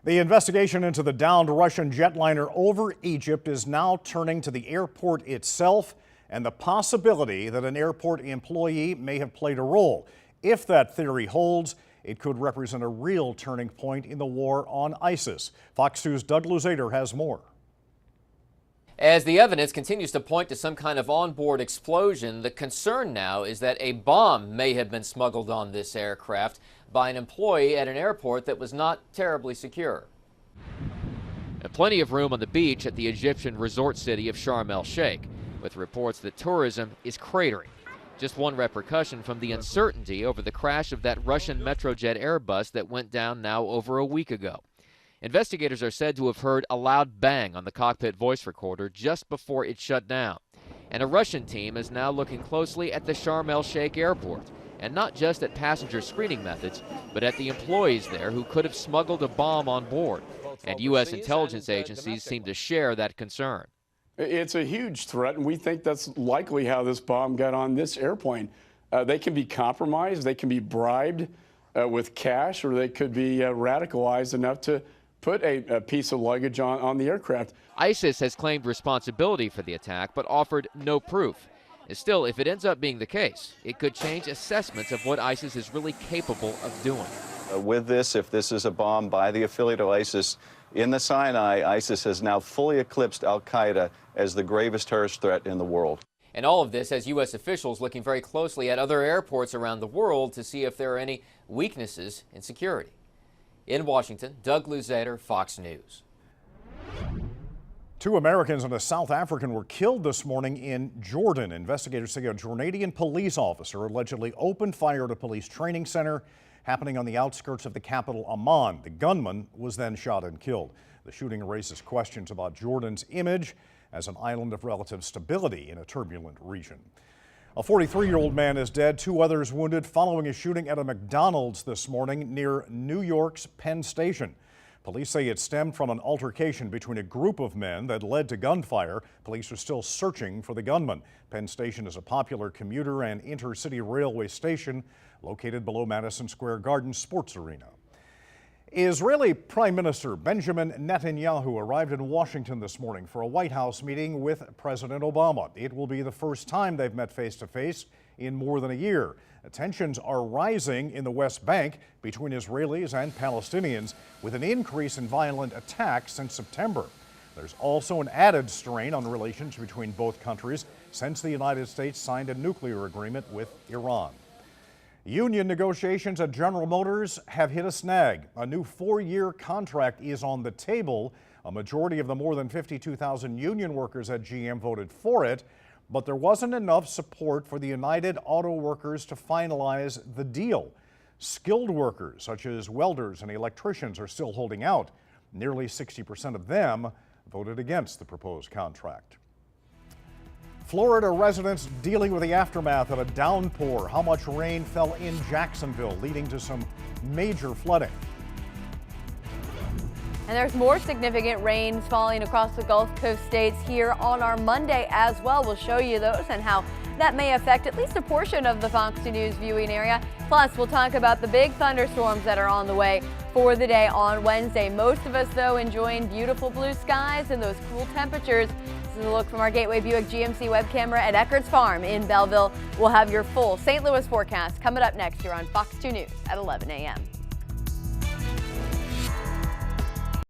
The investigation into the downed Russian jetliner over Egypt is now turning to the airport itself and the possibility that an airport employee may have played a role. If that theory holds, it could represent a real turning point in the war on ISIS. Fox News' Doug Luzader has more. As the evidence continues to point to some kind of onboard explosion, the concern now is that a bomb may have been smuggled on this aircraft by an employee at an airport that was not terribly secure. And plenty of room on the beach at the Egyptian resort city of Sharm el-Sheikh, with reports that tourism is cratering. Just one repercussion from the uncertainty over the crash of that Russian Metrojet Airbus that went down now over a week ago. Investigators are said to have heard a loud bang on the cockpit voice recorder just before it shut down. And a Russian team is now looking closely at the Sharm el-Sheikh airport, and not just at passenger screening methods, but at the employees there who could have smuggled a bomb on board. And U.S. intelligence agencies seem to share that concern. It's a huge threat, and we think that's likely how this bomb got on this airplane. They can be compromised, they can be bribed with cash, or they could be radicalized enough to put a piece of luggage on the aircraft. ISIS has claimed responsibility for the attack, but offered no proof. Still, if it ends up being the case, it could change assessments of what ISIS is really capable of doing. With this, if this is a bomb by the affiliate of ISIS in the Sinai, ISIS has now fully eclipsed al-Qaeda as the gravest terrorist threat in the world. And all of this has U.S. officials looking very closely at other airports around the world to see if there are any weaknesses in security. In Washington, Doug Luzader, Fox News. 2 Americans and a South African were killed this morning in Jordan. Investigators say a Jordanian police officer allegedly opened fire at a police training center happening on the outskirts of the capital, Amman. The gunman was then shot and killed. The shooting raises questions about Jordan's image as an island of relative stability in a turbulent region. A 43-year-old man is dead, 2 others wounded following a shooting at a McDonald's this morning near New York's Penn Station. Police say it stemmed from an altercation between a group of men that led to gunfire. Police are still searching for the gunman. Penn Station is a popular commuter and intercity railway station located below Madison Square Garden Sports Arena. Israeli Prime Minister Benjamin Netanyahu arrived in Washington this morning for a White House meeting with President Obama. It will be the first time they've met face-to-face in more than a year. Tensions are rising in the West Bank between Israelis and Palestinians, with an increase in violent attacks since September. There's also an added strain on relations between both countries since the United States signed a nuclear agreement with Iran. Union negotiations at General Motors have hit a snag. A new 4-year contract is on the table. A majority of the more than 52,000 union workers at GM voted for it, but there wasn't enough support for the United Auto Workers to finalize the deal. Skilled workers, such as welders and electricians, are still holding out. Nearly 60% of them voted against the proposed contract. Florida residents dealing with the aftermath of a downpour. How much rain fell in Jacksonville, leading to some major flooding. And there's more significant rains falling across the Gulf Coast states here on our Monday as well. We'll show you those and how that may affect at least a portion of the Fox 2 News viewing area. Plus, we'll talk about the big thunderstorms that are on the way for the day on Wednesday. Most of us, though, enjoying beautiful blue skies and those cool temperatures. This is a look from our Gateway Buick GMC web camera at Eckert's Farm in Belleville. We'll have your full St. Louis forecast coming up next here on Fox 2 News at 11 a.m.